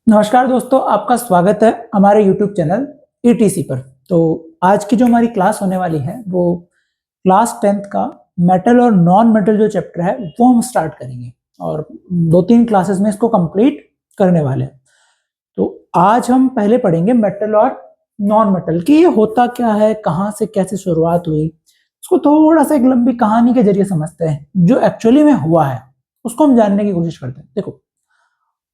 नमस्कार दोस्तों, आपका स्वागत है हमारे YouTube चैनल ETC पर। तो आज की जो हमारी क्लास होने वाली है वो क्लास 10th का मेटल और नॉन मेटल जो चैप्टर है वो हम स्टार्ट करेंगे और 2-3 क्लासेस में इसको कंप्लीट करने वाले हैं। तो आज हम पहले पढ़ेंगे मेटल और नॉन मेटल कि ये होता क्या है, कहाँ से कैसे शुरुआत हुई, उसको थोड़ा सा एक लंबी कहानी के जरिए समझते हैं। जो एक्चुअली में हुआ है उसको हम जानने की कोशिश करते हैं। देखो,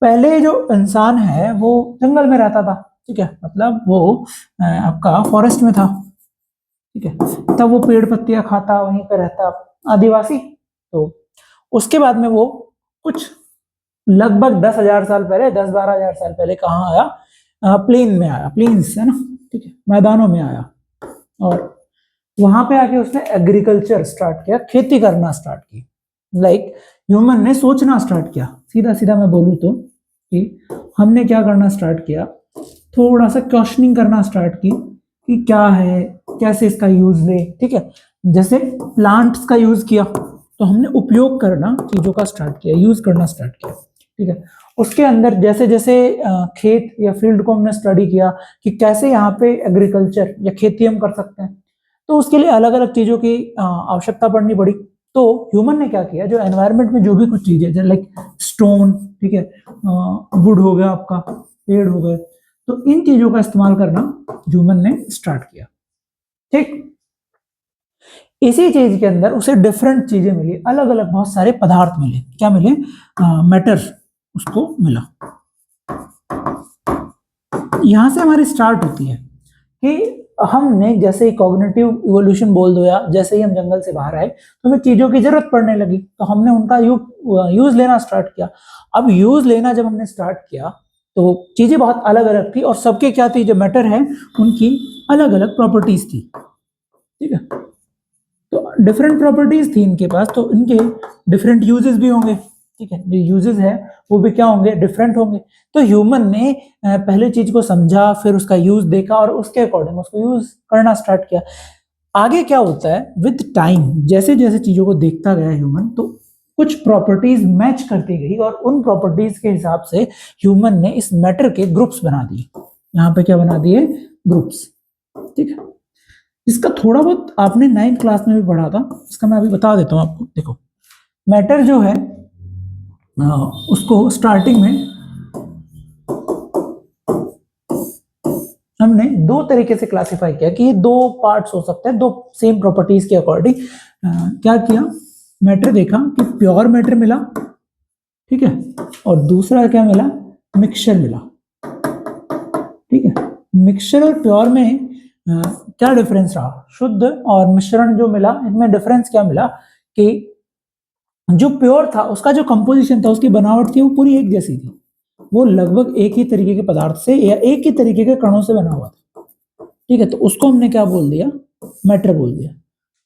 पहले जो इंसान है वो जंगल में रहता था, ठीक है, मतलब वो आपका फॉरेस्ट में था, ठीक है। तब वो पेड़ पत्तियां खाता, वहीं पे रहता, आदिवासी। तो उसके बाद में वो कुछ लगभग 10,000 साल पहले, 10-12 हजार साल पहले कहाँ आया? प्लेन में आया, प्लेन्स है ना, ठीक है, मैदानों में आया। और वहां पे आके उसने एग्रीकल्चर स्टार्ट किया, खेती करना स्टार्ट की। लाइक ह्यूमन ने सोचना स्टार्ट किया। सीधा सीधा मैं बोलूँ तो कि हमने क्या करना स्टार्ट किया, थोड़ा सा क्वेश्चनिंग करना स्टार्ट की कि क्या है, कैसे इसका यूज ले, ठीक है। जैसे प्लांट्स का यूज किया तो हमने उपयोग करना चीजों का स्टार्ट किया, यूज करना स्टार्ट किया, ठीक है। उसके अंदर जैसे जैसे खेत या फील्ड को हमने स्टडी किया कि कैसे यहाँ पे एग्रीकल्चर या खेती हम कर सकते हैं, तो उसके लिए अलग अलग चीजों की आवश्यकता पड़नी पड़ी। तो ह्यूमन ने क्या किया, जो एनवायरनमेंट में जो भी कुछ चीजें जैसे लाइक स्टोन, ठीक है, वुड हो गया, आपका पेड़ हो गए, तो इन चीजों का इस्तेमाल करना ह्यूमन ने स्टार्ट किया, ठीक। इसी चीज के अंदर उसे डिफरेंट चीजें मिली, अलग अलग बहुत सारे पदार्थ मिले। क्या मिले? मैटर उसको मिला। यहां से हमारी स्टार्ट होती है कि हमने जैसे ही कॉग्निटिव इवोल्यूशन बोल दो या जैसे ही हम जंगल से बाहर आए तो हमें चीजों की जरूरत पड़ने लगी, तो हमने उनका यूज लेना स्टार्ट किया। अब यूज लेना जब हमने स्टार्ट किया तो चीजें बहुत अलग अलग थी, और सबके क्या थी, जो मैटर है उनकी अलग अलग प्रॉपर्टीज थी, ठीक है। तो डिफरेंट प्रॉपर्टीज थी इनके पास, तो इनके डिफरेंट यूजेस भी होंगे, ठीक है। जो यूजेस है वो भी क्या होंगे, डिफरेंट होंगे। तो ह्यूमन ने पहले चीज को समझा, फिर उसका यूज देखा और उसके अकॉर्डिंग उसको यूज करना स्टार्ट किया। आगे क्या होता है, विद टाइम जैसे जैसे चीजों को देखता गया ह्यूमन, तो कुछ प्रॉपर्टीज मैच करती गई और उन प्रॉपर्टीज के हिसाब से ह्यूमन ने इस मैटर के ग्रुप्स बना दिए। यहाँ पे क्या बना दिए? ग्रुप्स, ठीक है। इसका थोड़ा बहुत आपने 9th क्लास में भी पढ़ा था, इसका मैं अभी बता देता हूँ आपको। देखो, मैटर जो है उसको स्टार्टिंग में हमने दो तरीके से क्लासिफाई किया कि ये दो पार्ट्स हो सकते हैं, दो सेम प्रॉपर्टीज के अकॉर्डिंग। क्या किया, मैटर देखा कि प्योर मैटर मिला, ठीक है, और दूसरा क्या मिला, मिक्सचर मिला, ठीक है। मिक्सचर और प्योर में क्या डिफरेंस रहा, शुद्ध और मिश्रण जो मिला इनमें डिफरेंस क्या मिला कि जो प्योर था उसका जो कंपोजिशन था, उसकी बनावट थी, वो पूरी एक जैसी थी। वो लगभग एक ही तरीके के पदार्थ से या एक ही तरीके के कणों से बना हुआ था, ठीक है। तो उसको हमने क्या बोल दिया, मैटर बोल दिया,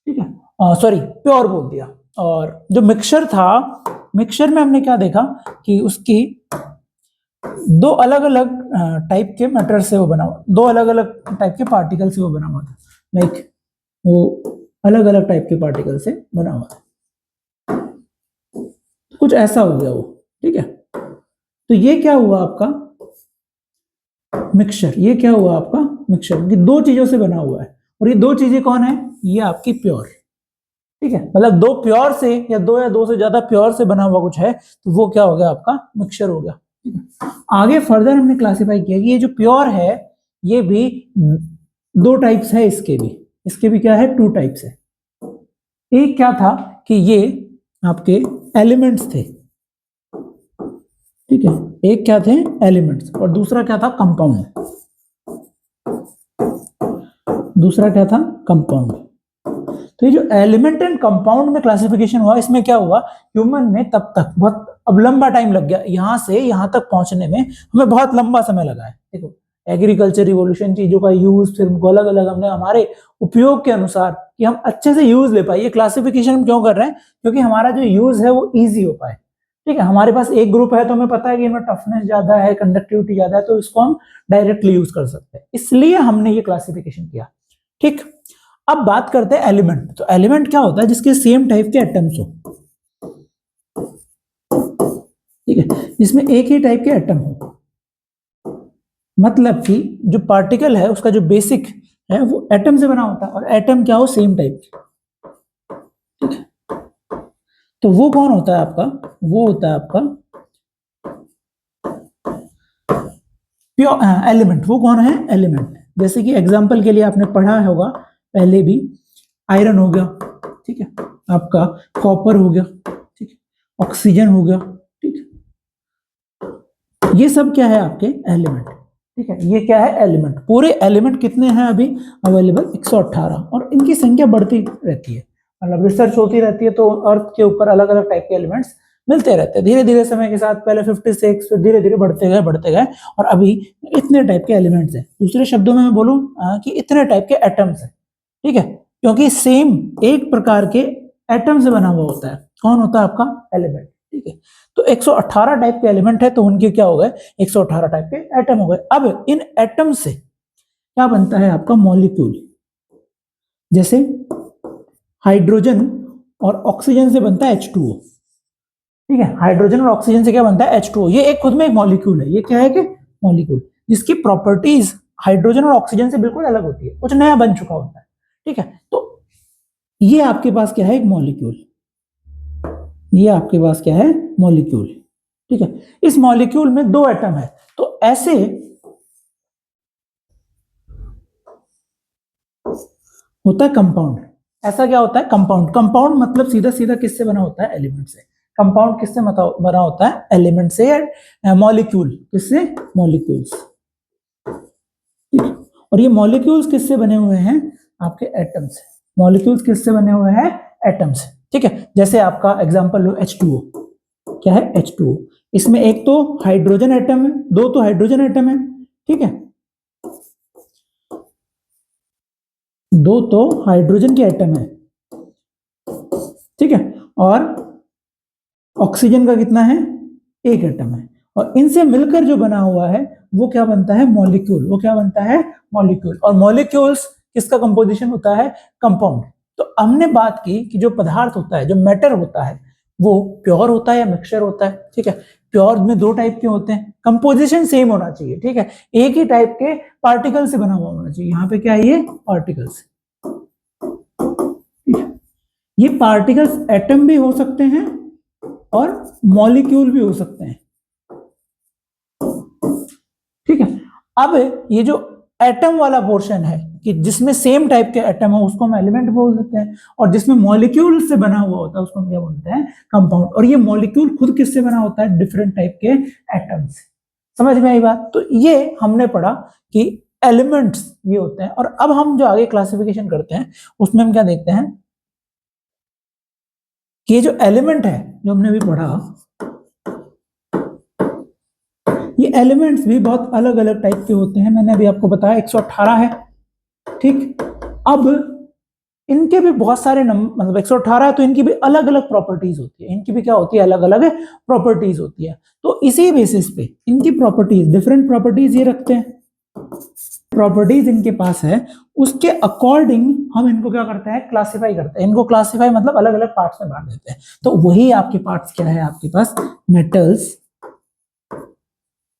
ठीक है, सॉरी प्योर बोल दिया। और जो मिक्सचर था, मिक्सचर में हमने क्या देखा कि उसकी दो अलग अलग टाइप के मैटर से वो बना हुआ, दो अलग अलग टाइप के पार्टिकल से वो बना हुआ था। लाइक वो अलग अलग टाइप के पार्टिकल से बना हुआ था, कुछ ऐसा हो गया वो, ठीक है। तो ये क्या हुआ आपका मिक्सचर, ये क्या हुआ आपका मिक्सचर, कि दो चीजों से बना हुआ है। और ये दो चीजें कौन है? ये आपकी प्योर, ठीक है, मतलब दो प्योर से या दो से ज्यादा प्योर से बना हुआ कुछ है, तो वो क्या हो गया, आपका मिक्सचर हो गया, ठीक है। आगे फर्दर हमने क्लासिफाई किया कि ये जो प्योर है ये भी दो टाइप्स है, इसके भी क्या है, टू टाइप्स है। एक क्या था कि ये आपके एलिमेंट्स थे, ठीक है, एक क्या थे, एलिमेंट्स, और दूसरा क्या था, कंपाउंड। दूसरा क्या था, कंपाउंड। तो ये जो एलिमेंट एंड कंपाउंड में क्लासिफिकेशन हुआ, इसमें क्या हुआ, ह्यूमन ने तब तक बहुत, अब लंबा टाइम लग गया यहां से यहां तक पहुंचने में, हमें बहुत लंबा समय लगा है। देखो, एग्रीकल्चर रिवॉल्यूशन, चीजों का यूज, फिर उनको अलग अलग हमने हमारे उपयोग के अनुसार कि हम अच्छे से यूज ले पाए। ये क्लासिफिकेशन हम क्यों कर रहे हैं? क्योंकि हमारा जो यूज है वो ईजी हो पाए, ठीक है। हमारे पास एक ग्रुप है तो हमें पता है कि इनमें टफनेस ज्यादा है, कंडक्टिविटी ज्यादा है, तो इसको हम डायरेक्टली यूज कर सकते हैं, इसलिए हमने ये क्लासिफिकेशन किया, ठीक। अब बात करते हैं एलिमेंट। तो एलिमेंट क्या होता है? जिसके सेम टाइप के एटम्स हो, ठीक है, जिसमें एक ही टाइप के एटम हो। मतलब कि जो पार्टिकल है उसका जो बेसिक है वो एटम से बना होता है, और एटम क्या हो, सेम टाइप की। ठीक है, तो वो कौन होता है आपका, वो होता है आपका प्योर एलिमेंट। वो कौन है, एलिमेंट। जैसे कि एग्जांपल के लिए आपने पढ़ा होगा पहले भी, आयरन हो गया, ठीक है, आपका कॉपर हो गया, ठीक है, ऑक्सीजन हो गया, ठीक है, ये सब क्या है आपके एलिमेंट। ठीक है, ये क्या है, एलिमेंट। पूरे एलिमेंट कितने हैं अभी अवेलेबल, 118, और इनकी संख्या बढ़ती रहती है, मतलब रिसर्च होती रहती है, तो अर्थ के ऊपर अलग अलग टाइप के एलिमेंट्स मिलते रहते हैं धीरे धीरे समय के साथ। पहले 56, फिर धीरे धीरे बढ़ते गए और अभी इतने टाइप के एलिमेंट्स हैं। दूसरे शब्दों में मैं बोलूं कि इतने टाइप के एटम्स हैं। ठीक है, क्योंकि सेम एक प्रकार के एटम से बना हुआ होता है। कौन होता है आपका, एलिमेंट। ठीक है, तो 118 टाइप के एलिमेंट है, तो उनके क्या हो गए, 118 टाइप के एटम हो गए। अब इन एटम से क्या बनता है आपका, मॉलिक्यूल। जैसे हाइड्रोजन और ऑक्सीजन से बनता है H2O। ठीक है, हाइड्रोजन और ऑक्सीजन से क्या बनता है, H2O। ये एक खुद में एक मॉलिक्यूल है। ये क्या है कि मॉलिक्यूल, जिसकी प्रॉपर्टीज हाइड्रोजन और ऑक्सीजन से बिल्कुल अलग होती है, कुछ नया बन चुका होता है। ठीक है, तो ये आपके पास क्या है, एक मॉलिक्यूल। ये आपके पास क्या है, मॉलिक्यूल। ठीक है, इस मॉलिक्यूल में दो एटम है, तो ऐसे होता है कंपाउंड। ऐसा क्या होता है, कंपाउंड। कंपाउंड मतलब सीधा सीधा किससे बना होता है, एलिमेंट से। कंपाउंड किससे बना होता है, एलिमेंट से, या मॉलिक्यूल किससे, मॉलिक्यूल्स। और ये मॉलिक्यूल्स किससे बने हुए हैं, आपके एटम से। मॉलिक्यूल्स किससे बने हुए हैं, एटम से। ठीक है, जैसे आपका एग्जांपल लो H2O। क्या है, H2O। इसमें एक तो हाइड्रोजन एटम है, दो तो हाइड्रोजन एटम है। ठीक है, दो तो हाइड्रोजन के एटम है। ठीक है, और ऑक्सीजन का कितना है, एक एटम है। और इनसे मिलकर जो बना हुआ है वो क्या बनता है, मॉलिक्यूल। वो क्या बनता है, मॉलिक्यूल। और मॉलिक्यूल्स किसका कंपोजिशन होता है, कंपाउंड। तो हमने बात की कि जो पदार्थ होता है, जो मैटर होता है, वो प्योर होता है या मिक्सचर होता है। ठीक है, प्योर में दो टाइप के होते हैं, कंपोजिशन सेम होना चाहिए। ठीक है, एक ही टाइप के पार्टिकल से बना हुआ होना चाहिए। यहाँ पे क्या है, ये पार्टिकल्स। ये पार्टिकल्स एटम भी हो सकते हैं और मॉलिक्यूल भी हो सकते हैं। ठीक है, अब ये जो एटम वाला पोर्शन है, कि जिसमें सेम टाइप के एटम हो, उसको हम एलिमेंट बोल देते हैं, और जिसमें मॉलिक्यूल से बना हुआ होता है उसको हम क्या बोलते हैं, कंपाउंड। और ये मॉलिक्यूल खुद किससे बना होता है, डिफरेंट टाइप के एटम से। समझ में आई बात। तो ये हमने पढ़ा कि एलिमेंट्स ये होते हैं। और अब हम जो आगे क्लासिफिकेशन करते हैं उसमें हम क्या देखते हैं कि ये जो एलिमेंट है, जो हमने अभी पढ़ा, ये एलिमेंट्स भी बहुत अलग अलग टाइप के होते हैं। मैंने अभी आपको बताया 118 है। ठीक, अब इनके भी बहुत सारे मतलब 118 है, तो इनकी भी अलग अलग प्रॉपर्टीज होती है। इनकी भी क्या होती है, अलग अलग प्रॉपर्टीज होती है। तो इसी बेसिस पे इनकी प्रॉपर्टीज, डिफरेंट प्रॉपर्टीज ये रखते हैं, प्रॉपर्टीज इनके पास है, उसके अकॉर्डिंग हम इनको क्या करते हैं, क्लासिफाई करते हैं। इनको क्लासिफाई मतलब अलग अलग पार्ट्स में बांट देते हैं। तो वही आपके पार्ट्स क्या है, आपके पास मेटल्स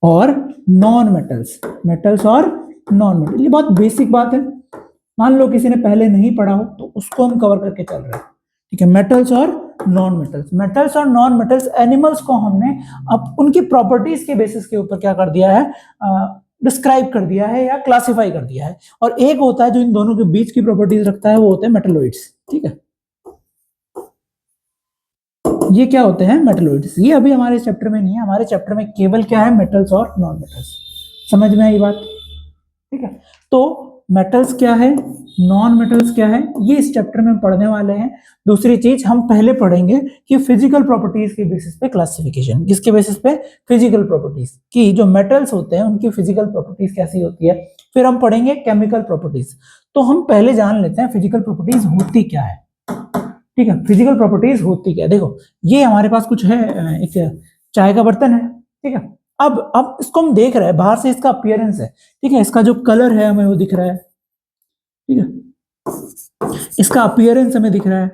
और नॉन मेटल्स। मेटल्स और नॉन मेटल, ये बहुत बेसिक बात है। मान लो किसी ने पहले नहीं पढ़ा हो तो उसको हम कवर करके चल रहे हैं। ठीक है, मेटल्स और नॉन मेटल्स। मेटल्स और नॉन मेटल्स एनिमल्स को हमने अब उनकी प्रॉपर्टीज के बेसिस के ऊपर क्या कर दिया है, डिस्क्राइब कर दिया है या क्लासिफाई कर दिया है। और एक होता है जो इन दोनों के बीच की प्रॉपर्टीज रखता है, वो होते हैं मेटलोइड्स। ठीक है, ये क्या होते हैं, मेटलोइड्स। ये अभी हमारे चैप्टर में नहीं है, हमारे चैप्टर में केवल क्या है, मेटल्स और नॉन मेटल्स। समझ में आई बात। ठीक है, तो मेटल्स क्या है, नॉन मेटल्स क्या है, ये इस चैप्टर में पढ़ने वाले हैं। दूसरी चीज हम पहले पढ़ेंगे कि फिजिकल प्रॉपर्टीज के बेसिस पे क्लासिफिकेशन। किसके बेसिस पे, फिजिकल प्रॉपर्टीज की। जो मेटल्स होते हैं उनकी फिजिकल प्रॉपर्टीज कैसी होती है। फिर हम पढ़ेंगे केमिकल प्रॉपर्टीज। तो हम पहले जान लेते हैं फिजिकल प्रॉपर्टीज होती क्या है। ठीक है, फिजिकल प्रॉपर्टीज होती क्या है। देखो, ये हमारे पास कुछ है, एक चाय का बर्तन है। ठीक है, अब इसको हम देख रहे हैं, बाहर से इसका अपीयरेंस है। ठीक है, इसका जो कलर है हमें वो दिख रहा है। ठीक है, इसका अपीयरेंस हमें दिख रहा है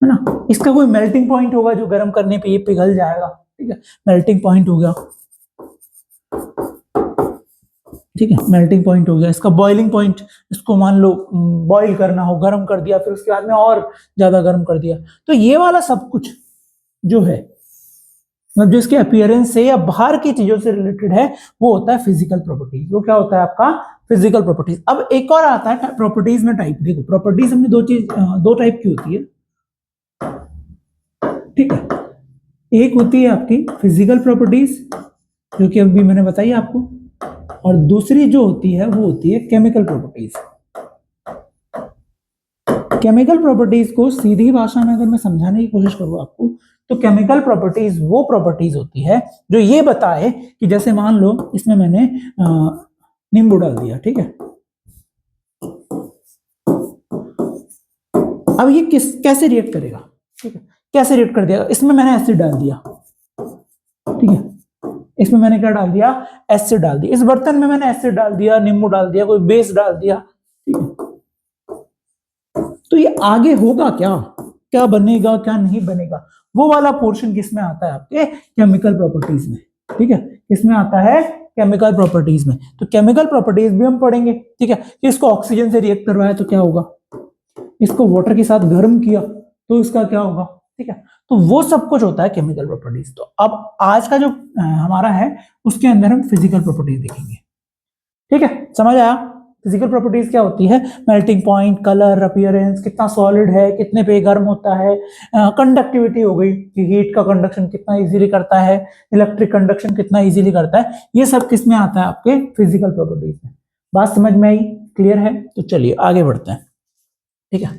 ना। इसका कोई मेल्टिंग पॉइंट होगा जो गर्म करने पे ये पिघल जाएगा। ठीक है, मेल्टिंग पॉइंट हो गया। ठीक है, मेल्टिंग पॉइंट हो गया, इसका बॉइलिंग पॉइंट, इसको मान लो बॉईल करना हो, गर्म कर दिया, फिर उसके बाद में और ज्यादा गर्म कर दिया। तो ये वाला सब कुछ जो है, मतलब जो इसके अपीयरेंस से या बाहर की चीजों से रिलेटेड है, वो होता है फिजिकल प्रॉपर्टीज। वो क्या होता है आपका फिजिकल प्रॉपर्टीज। अब एक और आता है प्रॉपर्टीज में टाइप। देखो प्रॉपर्टीज हमने दो टाइप की होती है, ठीक है। एक होती है आपकी फिजिकल प्रॉपर्टीज, जो कि अभी मैंने बताई आपको, और दूसरी जो होती है वो होती है केमिकल प्रॉपर्टीज। केमिकल प्रॉपर्टीज को सीधी भाषा में अगर मैं समझाने की कोशिश करूं आपको, तो केमिकल प्रॉपर्टीज वो प्रॉपर्टीज होती है जो ये बताए कि जैसे मान लो इसमें मैंने नींबू डाल दिया, ठीक है। अब ये कैसे रिएक्ट करेगा, ठीक है, कैसे रिएक्ट कर दिया। इसमें मैंने एसिड डाल दिया, ठीक है, इसमें मैंने क्या डाल दिया, एसिड डाल दिया। इस बर्तन में मैंने एसिड डाल दिया, नींबू डाल दिया, कोई बेस डाल दिया, ठीक है। तो ये आगे होगा क्या, क्या बनेगा क्या नहीं बनेगा, वो वाला पोर्शन किसमें आता है, आपके केमिकल प्रॉपर्टीज में, ठीक है। किसमें आता है, केमिकल प्रॉपर्टीज में। तो केमिकल प्रॉपर्टीज भी हम पढ़ेंगे, ठीक है। कि इसको ऑक्सीजन से रिएक्ट करवाया तो क्या होगा, इसको वाटर के साथ गर्म किया तो इसका क्या होगा, ठीक है। तो वो सब कुछ होता है केमिकल प्रॉपर्टीज। तो अब आज का जो हमारा है उसके अंदर हम फिजिकल प्रॉपर्टीज देखेंगे, ठीक है। समझ आया। फिजिकल प्रॉपर्टीज क्या होती है, मेल्टिंग पॉइंट, कलर, अपीयरेंस, कितना सॉलिड है, कितने पे गर्म होता है, कंडक्टिविटी हो गई कि हीट का कंडक्शन कितना इजीली करता है, इलेक्ट्रिक कंडक्शन कितना इजीली करता है, ये सब किस में आता है, आपके फिजिकल प्रॉपर्टीज में। बात समझ में आई, क्लियर है। तो चलिए आगे बढ़ते हैं, ठीक है।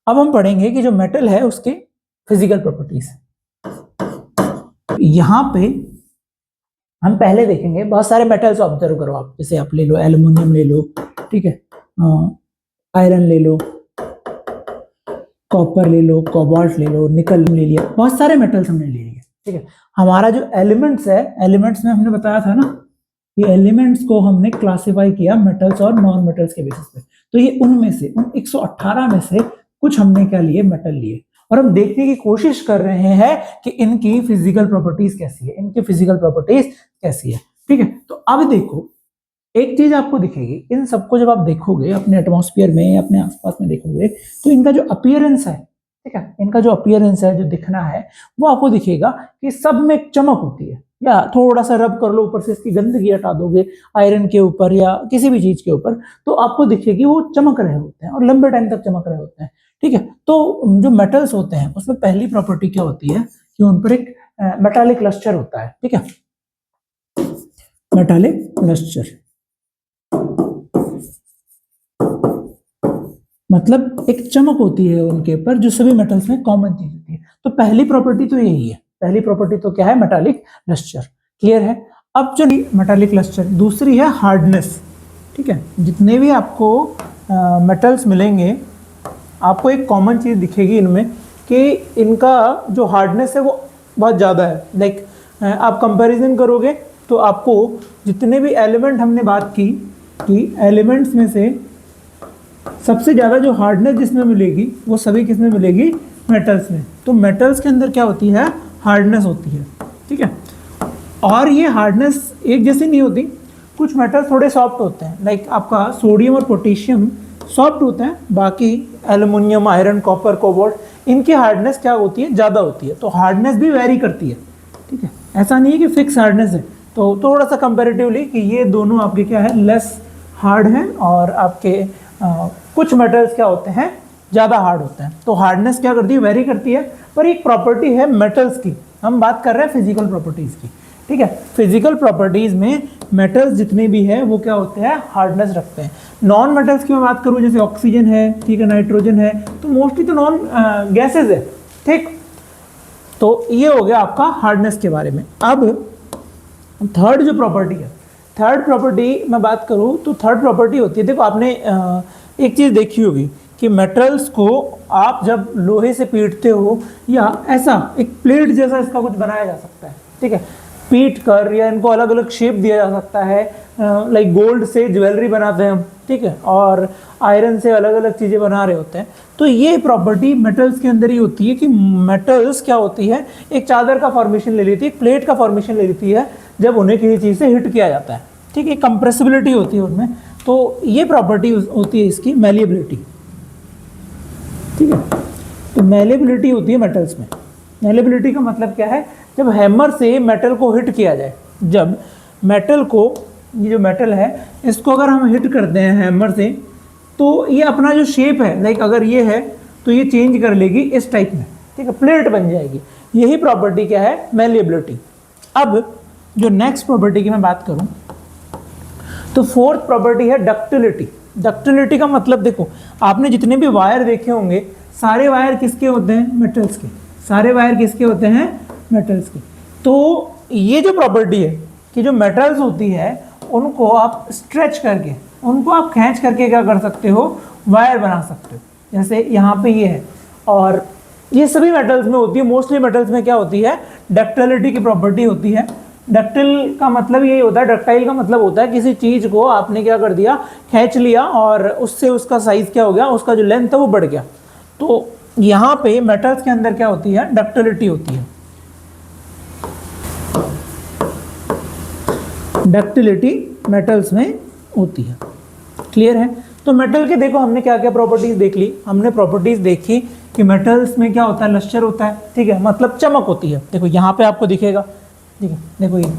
अब हम पढ़ेंगे कि जो मेटल है उसके फिजिकल प्रॉपर्टीज। यहां पे हम पहले देखेंगे, बहुत सारे मेटल्स ऑब्जर्व करो आप, जैसे आप ले लो एल्युमिनियम ले लो, ठीक है, आयरन ले लो, कॉपर ले लो, कोबाल्ट ले लो, निकल ले लिया, बहुत सारे मेटल्स हमने ले लिए, ठीक है। हमारा जो एलिमेंट्स है, एलिमेंट्स में हमने बताया था ना, ये एलिमेंट्स को हमने क्लासिफाई किया मेटल्स और नॉन मेटल्स के बेसिस पे। तो ये उनमें से, उन 118 में से कुछ हमने क्या लिए, मेटल लिए, और हम देखने की कोशिश कर रहे हैं कि इनकी फिजिकल प्रॉपर्टीज कैसी है, इनकी फिजिकल प्रॉपर्टीज कैसी है, ठीक है। तो अब देखो एक चीज आपको दिखेगी, इन सबको जब आप देखोगे अपने एटमॉस्फेयर में, अपने आसपास में देखोगे, तो इनका जो अपीयरेंस है, ठीक है, इनका जो अपीयरेंस है, जो दिखना है, वो आपको दिखेगा कि सब में एक चमक होती है। या थोड़ा सा रब कर लो ऊपर से, इसकी गंदगी हटा दोगे आयरन के ऊपर या किसी भी चीज के ऊपर, तो आपको दिखेगी वो चमक रहे होते हैं और लंबे टाइम तक चमक रहे होते हैं, ठीक है। तो जो मेटल्स होते हैं उसमें पहली प्रॉपर्टी क्या होती है कि उन पर एक मेटालिक लस्टर होता है, ठीक है, मेटालिक लस्टर, मतलब एक चमक होती है उनके ऊपर, जो सभी मेटल्स में कॉमन चीज होती है। तो पहली प्रॉपर्टी तो यही है, पहली प्रॉपर्टी तो क्या है, मेटालिक लस्टर, क्लियर है। अब जो मेटालिक लस्टर, दूसरी है हार्डनेस, ठीक है। जितने भी आपको मेटल्स मिलेंगे, आपको एक कॉमन चीज दिखेगी इनमें कि इनका जो हार्डनेस है वो बहुत ज़्यादा है। लाइक आप कंपैरिजन करोगे तो आपको जितने भी एलिमेंट हमने बात की कि एलिमेंट्स में से सबसे ज़्यादा जो हार्डनेस जिसमें मिलेगी वो सभी किसमें मिलेगी, मेटल्स में। तो मेटल्स के अंदर क्या होती है, हार्डनेस होती है, ठीक है। और ये हार्डनेस एक जैसी नहीं होती, कुछ मेटल्स थोड़े सॉफ्ट होते हैं, लाइक आपका सोडियम और पोटेशियम सॉफ्ट होते हैं, बाकी एल्युमिनियम, आयरन, कॉपर, कोबाल्ट, इनकी हार्डनेस क्या होती है, ज़्यादा होती है। तो हार्डनेस भी वेरी करती है, ठीक है, ऐसा नहीं है कि फिक्स हार्डनेस है। तो थोड़ा सा कंपेरेटिवली कि ये दोनों आपके क्या है, लेस हार्ड हैं, और आपके कुछ मेटल्स क्या होते हैं, ज़्यादा हार्ड होते हैं। तो हार्डनेस क्या करती है, वेरी करती है। पर एक प्रॉपर्टी है मेटल्स की, हम बात कर रहे हैं फिजिकल प्रॉपर्टीज़ की, ठीक है। फिजिकल प्रॉपर्टीज़ में मेटल्स जितने भी है वो क्या होते हैं, हार्डनेस रखते हैं। नॉन मेटल्स की मैं बात करूँ, जैसे ऑक्सीजन है, ठीक है, नाइट्रोजन है, तो मोस्टली तो नॉन गैसेज है, ठीक। तो ये हो गया आपका हार्डनेस के बारे में। अब थर्ड जो प्रॉपर्टी है, थर्ड प्रॉपर्टी मैं बात करूँ तो थर्ड प्रॉपर्टी होती है, देखो आपने एक चीज़ देखी होगी कि मेटल्स को आप जब लोहे से पीटते हो, या ऐसा एक प्लेट जैसा इसका कुछ बनाया जा सकता है, ठीक है, पीट कर, या इनको अलग अलग शेप दिया जा सकता है। लाइक गोल्ड से ज्वेलरी बनाते हैं हम, ठीक है, और आयरन से अलग अलग चीज़ें बना रहे होते हैं। तो ये प्रॉपर्टी मेटल्स के अंदर ही होती है कि मेटल्स क्या होती है, एक चादर का फॉर्मेशन ले लेती है, एक प्लेट का फॉर्मेशन ले लेती है जब उन्हें किसी चीज़ से हिट किया जाता है, ठीक है, कंप्रेसिबिलिटी होती है उनमें, तो ये प्रॉपर्टी होती है इसकी मैलिएबिलिटी। ठीक है, तो मैलिएबिलिटी होती है मेटल्स में। मैलिएबिलिटी का मतलब क्या है, जब हैमर से मेटल को हिट किया जाए, जब मेटल को, ये जो मेटल है इसको अगर हम हिट करते हैं हैमर से, तो ये अपना जो शेप है, लाइक अगर ये है तो ये चेंज कर लेगी इस टाइप में, ठीक है, प्लेट बन जाएगी। यही प्रॉपर्टी क्या है, मैलिएबिलिटी। अब जो नेक्स्ट प्रॉपर्टी की मैं बात करूं, तो फोर्थ प्रॉपर्टी है डक्टिलिटी। डक्टिलिटी का मतलब देखो, आपने जितने भी वायर देखे होंगे, सारे वायर किसके होते हैं, मेटल्स के। सारे वायर किसके होते हैं, मेटल्स के। तो ये जो प्रॉपर्टी है कि जो मेटल्स होती है उनको आप स्ट्रेच करके, उनको आप खींच करके क्या कर सकते हो, वायर बना सकते हो। जैसे यहाँ पे ये है, और ये सभी मेटल्स में होती है, मोस्टली मेटल्स में क्या होती है, डक्टिलिटी की प्रॉपर्टी होती है। डक्टिल का मतलब यही होता है, डक्टाइल का मतलब होता है किसी चीज़ को आपने क्या कर दिया, खींच लिया, और उससे उसका साइज क्या हो गया, उसका जो लेंथ है वो बढ़ गया। तो यहाँ पे मेटल्स के अंदर क्या होती है, डक्टिलिटी होती है। डक्टिलिटी मेटल्स में होती है। क्लियर है। तो मेटल के देखो हमने क्या क्या प्रॉपर्टीज देख ली। हमने प्रॉपर्टीज देखी कि मेटल्स में क्या होता है, लश्चर होता है, ठीक है, मतलब चमक होती है। देखो यहाँ पे आपको दिखेगा, ठीक है, देखो ये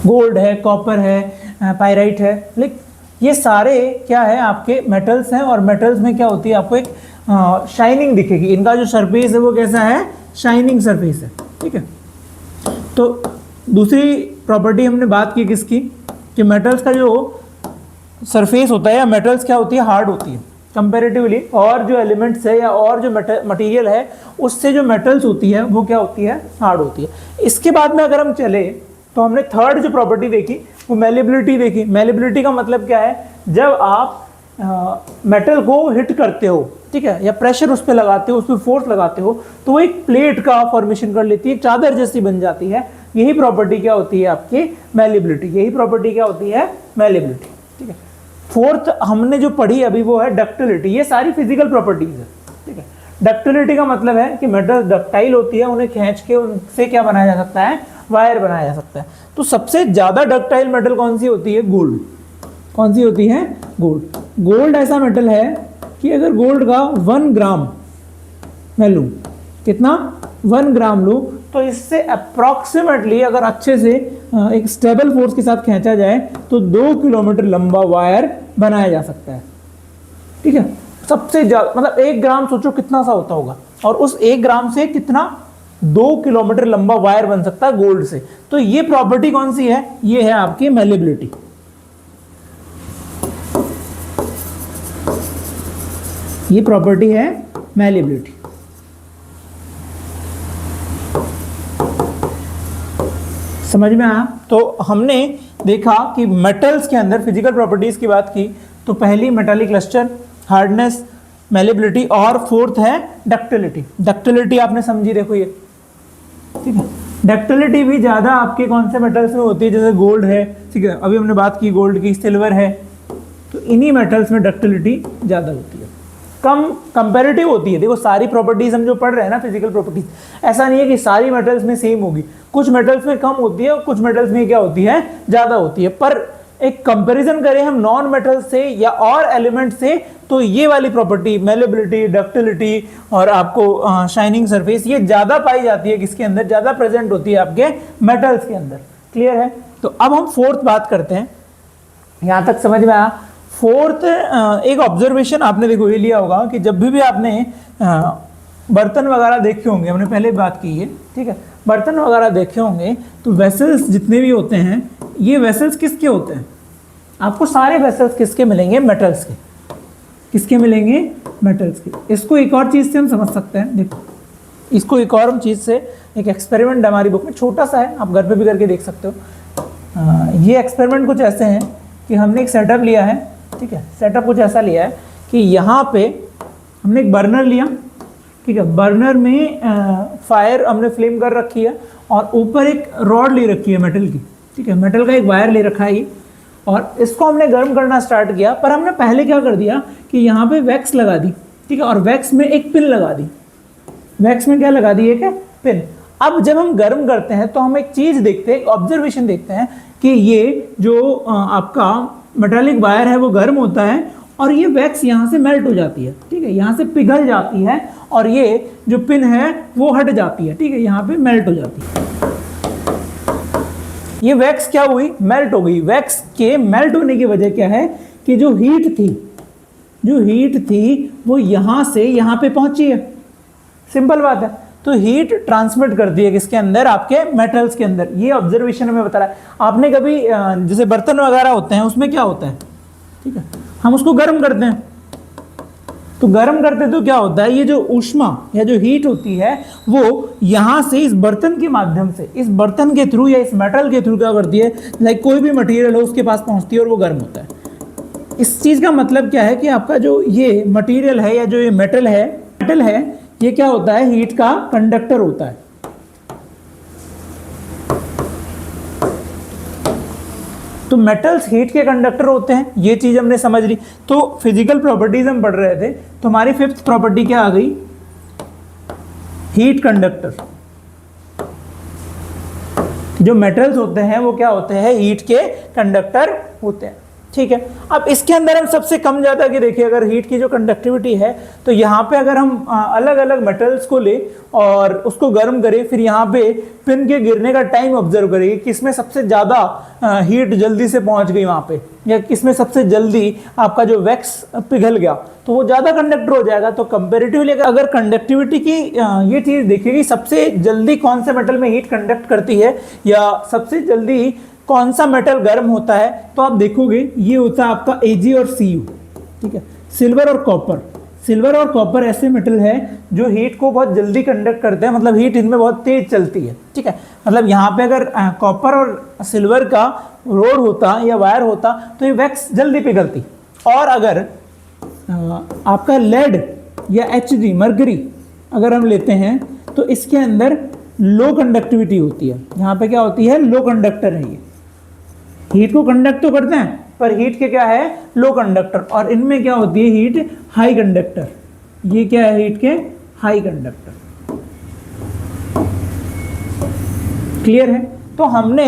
गोल्ड है, कॉपर है, पायराइट है, लेकिन ये सारे क्या है, आपके मेटल्स हैं। और मेटल्स में क्या होती है, आपको एक शाइनिंग दिखेगी। इनका जो सरफेस है वो कैसा है, शाइनिंग सरफेस है, ठीक है। तो दूसरी प्रॉपर्टी हमने बात की किसकी, कि मेटल्स का जो सरफेस होता है, या मेटल्स क्या होती है, हार्ड होती है कंपैरेटिवली, और जो एलिमेंट्स है या और जो मटेरियल है उससे जो मेटल्स होती है वो क्या होती है, हार्ड होती है। इसके बाद में अगर हम चले तो हमने थर्ड जो प्रॉपर्टी देखी वो मैलिएबिलिटी देखी। मैलिएबिलिटी का मतलब क्या है, जब आप मेटल को हिट करते हो, ठीक है, या प्रेशर उस पर लगाते हो, उस पर फोर्स लगाते हो, तो वो एक प्लेट का फॉर्मेशन कर लेती है, चादर जैसी बन जाती है। यही प्रॉपर्टी क्या होती है आपकी, मैलिएबिलिटी। यही प्रॉपर्टी क्या होती है, मैलिएबिलिटी, ठीक है। फोर्थ हमने जो पढ़ी अभी वो है डक्टिलिटी। ये सारी फिजिकल प्रॉपर्टीज है, ठीक है। डक्टिलिटी का मतलब है कि मेटल डक्टाइल होती है, उन्हें खींच के उनसे क्या बनाया जा सकता है, वायर बनाया जा सकता है। तो सबसे ज्यादा डक्टाइल मेटल कौन सी होती है, गोल्ड। कौन सी होती है, गोल्ड। गोल्ड ऐसा मेटल है कि अगर गोल्ड का 1 ग्राम मैं लूँ, कितना, 1 ग्राम लूँ, तो इससे अप्रॉक्सीमेटली अगर अच्छे से एक स्टेबल फोर्स के साथ खींचा जाए तो 2 किलोमीटर लंबा वायर बनाया जा सकता है, ठीक है। सबसे ज्यादा मतलब 1 ग्राम सोचो कितना सा होता होगा, और उस 1 ग्राम से कितना, 2 किलोमीटर लंबा वायर बन सकता है गोल्ड से। तो ये प्रॉपर्टी कौन सी है, ये है आपकी मैलिएबिलिटी। ये प्रॉपर्टी है मैलिएबिलिटी। समझ में आया। तो हमने देखा कि मेटल्स के अंदर फिजिकल प्रॉपर्टीज की बात की, तो पहली मेटालिक लस्टर, हार्डनेस, मैलिएबिलिटी, और फोर्थ है डक्टिलिटी। डक्टिलिटी आपने समझी, देखो ये, ठीक है। डक्टिलिटी भी ज्यादा आपके कौन से मेटल्स में होती है, जैसे गोल्ड है, ठीक है, अभी हमने बात की गोल्ड की, सिल्वर है, तो इन्हीं मेटल्स में डक्टिलिटी ज्यादा होती है, कम कंपैरेटिव होती है। देखो सारी प्रॉपर्टीज हम जो पढ़ रहे हैं ना, फिजिकल प्रॉपर्टीज, ऐसा नहीं है कि सारी मेटल्स में सेम होगी, कुछ मेटल्स में कम होती है और कुछ मेटल्स में क्या होती है, ज्यादा होती है। पर एक कंपैरिजन करें हम नॉन मेटल से या और एलिमेंट से, तो ये वाली प्रॉपर्टी मैलिएबिलिटी, डक्टिलिटी और आपको शाइनिंग सरफेस, ये ज्यादा पाई जाती है किसके अंदर, ज्यादा प्रेजेंट होती है आपके मेटल्स के अंदर। क्लियर है। तो अब हम फोर्थ बात करते हैं, यहां तक समझ में आया। फोर्थ एक ऑब्जर्वेशन आपने देखो ये लिया होगा कि जब भी आपने बर्तन वगैरह देखे होंगे, हमने पहले बात की है, ठीक है, बर्तन वगैरह देखे होंगे, तो वेसल्स जितने भी होते हैं, ये वेसल्स किसके होते हैं, आपको सारे वेसल्स किसके मिलेंगे, मेटल्स के। किसके मिलेंगे, मेटल्स के। इसको एक और चीज़ से हम समझ सकते हैं, देखो इसको एक और चीज़ से, एक एक्सपेरिमेंट हमारी बुक में छोटा सा है, आप घर पे भी करके देख सकते हो। ये एक्सपेरिमेंट कुछ ऐसे हैं कि हमने एक सेटअप लिया है, ठीक है, सेटअप कुछ ऐसा लिया है कि यहाँ पे हमने एक बर्नर लिया, ठीक है, बर्नर में फायर हमने फ्लेम कर रखी है, और ऊपर एक रॉड ले रखी है मेटल की, ठीक है, मेटल का एक वायर ले रखा है ये, और इसको हमने गर्म करना स्टार्ट किया। पर हमने पहले क्या कर दिया कि यहाँ पे वैक्स लगा दी, ठीक है, और वैक्स में एक पिन लगा दी। वैक्स में क्या लगा दी, एक पिन। अब जब हम गर्म करते हैं तो हम एक चीज देखते हैं, एक ऑब्जर्वेशन देखते हैं कि ये जो आपका मेटालिक वायर है वो गर्म होता है और ये वैक्स यहाँ से मेल्ट हो जाती है, ठीक है, यहाँ से पिघल जाती है और ये जो पिन है वो हट जाती है, ठीक है, यहाँ पे मेल्ट हो जाती है। ये वैक्स क्या हुई, मेल्ट हो गई। वैक्स के मेल्ट होने की वजह क्या है कि जो हीट थी वो यहाँ से यहाँ पे पहुंची है, सिंपल बात है। तो हीट ट्रांसमिट कर दी है किसके अंदर, आपके मेटल्स के अंदर। ये ऑब्जर्वेशन में बता रहा है। आपने कभी जैसे बर्तन वगैरह होते हैं उसमें क्या होता है, ठीक है, हम उसको गर्म करते हैं, तो गर्म करते तो क्या होता है, ये जो ऊष्मा या जो हीट होती है वो यहाँ से इस बर्तन के माध्यम से, इस बर्तन के थ्रू या इस मेटल के थ्रू क्या करती है, लाइक कोई भी मटेरियल हो उसके पास पहुँचती है और वो गर्म होता है। इस चीज़ का मतलब क्या है कि आपका जो ये मटेरियल है या जो ये मेटल है ये क्या होता है, हीट का कंडक्टर होता है। तो मेटल्स हीट के कंडक्टर होते हैं, ये चीज हमने समझ ली। तो फिजिकल प्रॉपर्टीज हम पढ़ रहे थे, तो हमारी फिफ्थ प्रॉपर्टी क्या आ गई, हीट कंडक्टर। जो मेटल्स होते हैं वो क्या होते हैं, हीट के कंडक्टर होते हैं, ठीक है। अब इसके अंदर हम सबसे कम ज्यादा की देखिए, अगर हीट की जो कंडक्टिविटी है तो यहाँ पे अगर हम अलग अलग मेटल्स को ले और उसको गर्म करें, फिर यहाँ पे पिन के गिरने का टाइम ऑब्जर्व करेंगे, किसमें सबसे ज्यादा हीट जल्दी से पहुंच गई वहां पे, या किसमें सबसे जल्दी आपका जो वैक्स पिघल गया, तो वो ज्यादा कंडक्टर हो जाएगा। तो कंपेरेटिवली अगर कंडक्टिविटी की ये चीज देखिएगी, सबसे जल्दी कौन से मेटल में हीट कंडक्ट करती है या सबसे जल्दी कौन सा मेटल गर्म होता है, तो आप देखोगे ये होता है आपका Ag और Cu, ठीक है। सिल्वर और कॉपर ऐसे मेटल है जो हीट को बहुत जल्दी कंडक्ट करते हैं, मतलब हीट इनमें बहुत तेज चलती है, ठीक है। मतलब यहाँ पे अगर कॉपर और सिल्वर का रोड होता या वायर होता तो ये वैक्स जल्दी पिघलती। और अगर आपका लेड या Hg मरकरी अगर हम लेते हैं तो इसके अंदर लो कंडक्टिविटी होती है, यहाँ पे क्या होती है, लो कंडक्टर है। ये हीट को कंडक्ट तो करते हैं पर हीट के क्या है, लो कंडक्टर। और इनमें क्या होती है, हीट हाई कंडक्टर। ये क्या है, हीट के हाई कंडक्टर। क्लियर है। तो हमने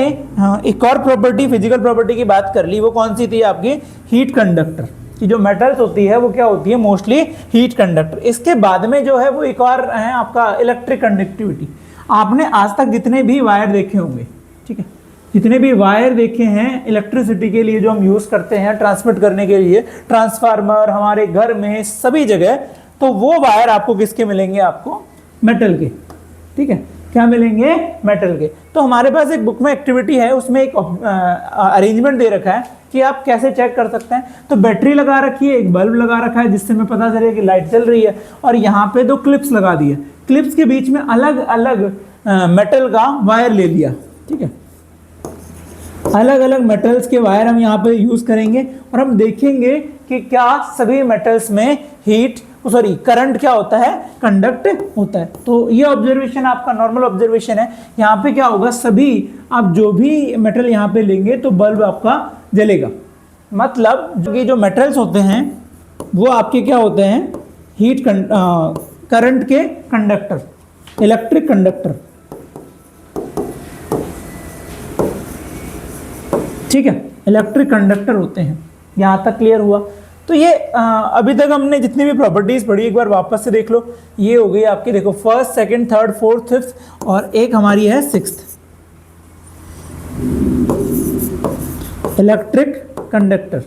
एक और प्रॉपर्टी, फिजिकल प्रॉपर्टी की बात कर ली, वो कौन सी थी आपकी, हीट कंडक्टर की। जो मेटल्स होती है वो क्या होती है, मोस्टली हीट कंडक्टर। इसके बाद में जो है वो एक और है आपका इलेक्ट्रिक कंडक्टिविटी। आपने आज तक जितने भी वायर देखे होंगे, ठीक है, जितने भी वायर देखे हैं इलेक्ट्रिसिटी के लिए जो हम यूज करते हैं ट्रांसमिट करने के लिए, ट्रांसफार्मर, हमारे घर में, सभी जगह, तो वो वायर आपको किसके मिलेंगे, आपको मेटल के, ठीक है। क्या मिलेंगे, मेटल के। तो हमारे पास एक बुक में एक्टिविटी है, उसमें एक अरेंजमेंट दे रखा है कि आप कैसे चेक कर सकते हैं। तो बैटरी लगा रखी है, एक बल्ब लगा रखा है जिससे हमें पता चले कि लाइट चल रही है, और यहाँ पे दो क्लिप्स लगा दी है। क्लिप्स के बीच में अलग अलग मेटल का वायर ले लिया, ठीक है। अलग अलग मेटल्स के वायर हम यहाँ पे यूज करेंगे और हम देखेंगे कि क्या सभी मेटल्स में करंट क्या होता है, कंडक्ट होता है। तो ये ऑब्जर्वेशन आपका नॉर्मल ऑब्जर्वेशन है। यहाँ पे क्या होगा, सभी आप जो भी मेटल यहाँ पे लेंगे तो बल्ब आपका जलेगा। मतलब कि जो मेटल्स होते हैं वो आपके क्या होते हैं, हीट करंट के कंडक्टर, इलेक्ट्रिक कंडक्टर, ठीक है, इलेक्ट्रिक कंडक्टर होते हैं। यहाँ तक क्लियर हुआ। तो ये अभी तक हमने जितनी भी प्रॉपर्टीज पढ़ी एक बार वापस से देख लो। ये हो गई आपकी, देखो, first, second, third, fourth, fifth, और एक हमारी है सिक्स्थ, इलेक्ट्रिक कंडक्टर।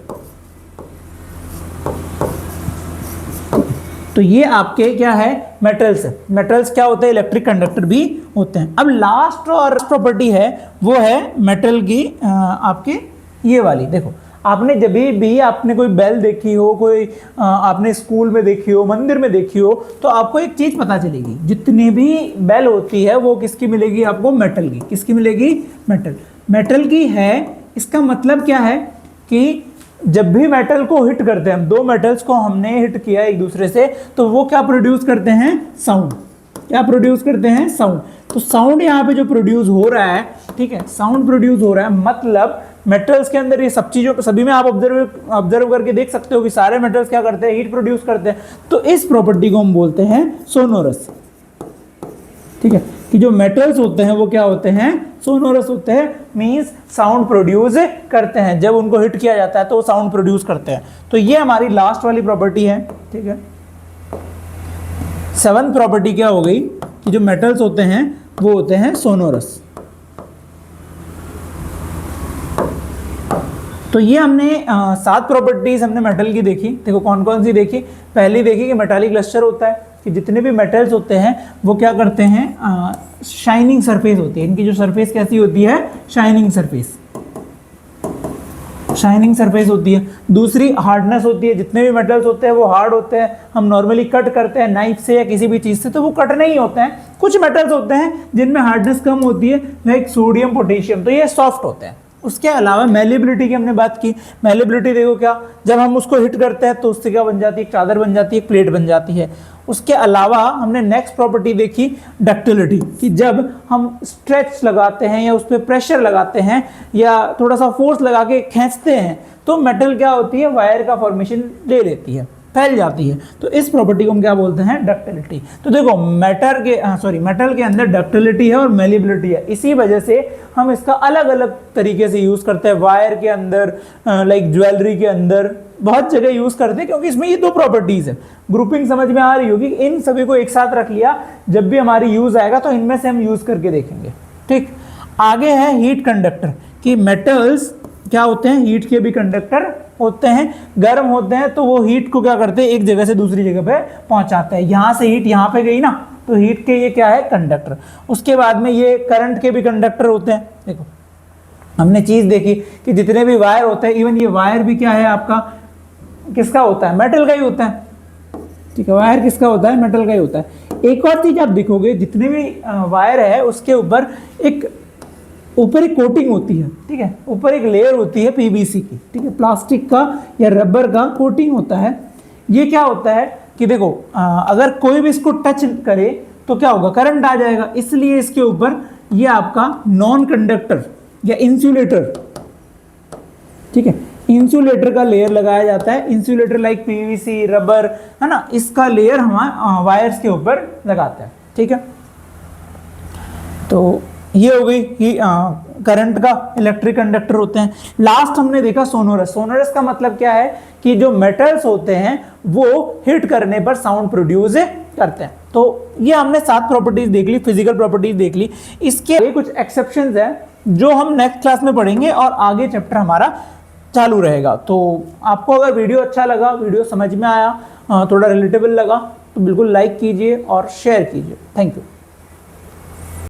तो ये आपके क्या है, मेटल्स है। मेटल्स क्या होते हैं, इलेक्ट्रिक कंडक्टर भी होते हैं। अब लास्ट और प्रॉपर्टी है वो है मेटल की आपके ये वाली। देखो, आपने जब भी आपने कोई बेल देखी हो, कोई आपने स्कूल में देखी हो, मंदिर में देखी हो, तो आपको एक चीज पता चलेगी, जितनी भी बेल होती है वो किसकी मिलेगी आपको, मेटल की। किसकी मिलेगी, मेटल की है। इसका मतलब क्या है कि जब भी मेटल को हिट करते हैं, हम दो मेटल्स को हमने हिट किया एक दूसरे से, तो वो क्या प्रोड्यूस करते हैं, साउंड। क्या प्रोड्यूस करते हैं, साउंड। तो साउंड यहाँ पे जो प्रोड्यूस हो रहा है, ठीक है, साउंड प्रोड्यूस हो रहा है, मतलब मेटल्स के अंदर ये सब चीजों को सभी में आप ऑब्जर्व करके देख सकते हो कि सारे मेटल्स क्या करते हैं, हीट प्रोड्यूस करते हैं। तो इस प्रॉपर्टी को हम बोलते हैं सोनोरस, ठीक है। कि जो मेटल्स होते हैं वो क्या होते हैं, सोनोरस होते हैं, मींस साउंड प्रोड्यूस करते हैं। जब उनको हिट किया जाता है तो वो साउंड प्रोड्यूस करते हैं। तो ये हमारी लास्ट वाली प्रॉपर्टी है, ठीक है। 7th प्रॉपर्टी क्या हो गई कि जो मेटल्स होते हैं वो होते हैं सोनोरस। तो ये हमने 7 प्रॉपर्टीज हमने मेटल की देखी। देखो कौन कौन सी देखी। पहली देखी कि मेटालिक लस्टर होता है, कि जितने भी मेटल्स होते हैं वो क्या करते हैं, शाइनिंग सरफेस होती है। इनकी जो सरफेस कैसी होती है, शाइनिंग सरफेस, शाइनिंग सरफेस होती है। दूसरी हार्डनेस होती है, जितने भी मेटल्स होते हैं वो हार्ड होते हैं। हम नॉर्मली कट करते हैं नाइफ से या किसी भी चीज़ से तो वो कट नहीं होते हैं। कुछ मेटल्स होते हैं जिनमें हार्डनेस कम होती है, लाइक सोडियम, पोटेशियम, तो ये सॉफ्ट होते हैं। उसके अलावा मेलेबिलिटी की हमने बात की। मेलेबिलिटी देखो क्या, जब हम उसको हिट करते हैं तो उससे क्या बन जाती है, एक चादर बन जाती है, एक प्लेट बन जाती है। उसके अलावा हमने नेक्स्ट प्रॉपर्टी देखी डक्टिलिटी, कि जब हम स्ट्रेच लगाते हैं या उस पर प्रेशर लगाते हैं या थोड़ा सा फोर्स लगा के खींचते हैं तो मेटल क्या होती है, वायर का फॉर्मेशन ले लेती है, फैल जाती है। तो इस प्रॉपर्टी को हम क्या बोलते हैं, डक्टिलिटी। तो देखो मेटल के अंदर डक्टिलिटी है और मेलिबिलिटी है। इसी वजह से हम इसका अलग अलग तरीके से यूज करते हैं, वायर के अंदर, लाइक ज्वेलरी के अंदर, बहुत जगह यूज करते हैं, क्योंकि इसमें ये 2 प्रॉपर्टीज है। ग्रुपिंग समझ में आ रही होगी। इन सभी को एक साथ रख लिया, जब भी हमारी यूज आएगा तो इनमें से हम यूज करके देखेंगे, ठीक। आगे है हीट कंडक्टर, कि मेटल्स क्या होते हैं, हीट के भी कंडक्टर होते हैं। गर्म होते हैं तो वो हीट को क्या करते हैं, एक जगह से दूसरी जगह पे पहुंचाते हैं। यहाँ से हीट यहाँ पे गई ना, तो हीट के ये क्या है, कंडक्टर। उसके बाद में ये करंट के भी कंडक्टर होते हैं। देखो हमने चीज देखी कि जितने भी वायर होते हैं, इवन ये वायर भी क्या है आपका, किसका होता है, मेटल का ही होता है, ठीक है। वायर किसका होता है, मेटल का ही होता है। एक और चीज आप देखोगे, जितने भी वायर है उसके ऊपर एक कोटिंग होती है, ठीक है। ऊपर एक लेयर होती है पीवीसी की, ठीक है, प्लास्टिक का या रबर का कोटिंग होता है। ये क्या होता है कि देखो अगर कोई भी इसको टच करे तो क्या होगा, करंट आ जाएगा। इसलिए इसके ऊपर ये आपका नॉन कंडक्टर या इंसुलेटर, ठीक है, इंसुलेटर का लेयर लगाया जाता है। इंसुलेटर लाइक पीवीसी, रबर, है ना, इसका लेयर हम वायर्स के ऊपर लगाते हैं, ठीक है। तो ये हो गई कि करंट का इलेक्ट्रिक कंडक्टर होते हैं। लास्ट हमने देखा सोनोरस। सोनोरस का मतलब क्या है कि जो मेटल्स होते हैं वो हिट करने पर साउंड प्रोड्यूस करते हैं। तो ये हमने 7 प्रॉपर्टीज देख ली, फिजिकल प्रॉपर्टीज देख ली। इसके कुछ एक्सेप्शंस हैं जो हम नेक्स्ट क्लास में पढ़ेंगे और आगे चैप्टर हमारा चालू रहेगा। तो आपको अगर वीडियो अच्छा लगा, वीडियो समझ में आया, थोड़ा रिलेटेबल लगा, तो बिल्कुल लाइक कीजिए और शेयर कीजिए। Thank you.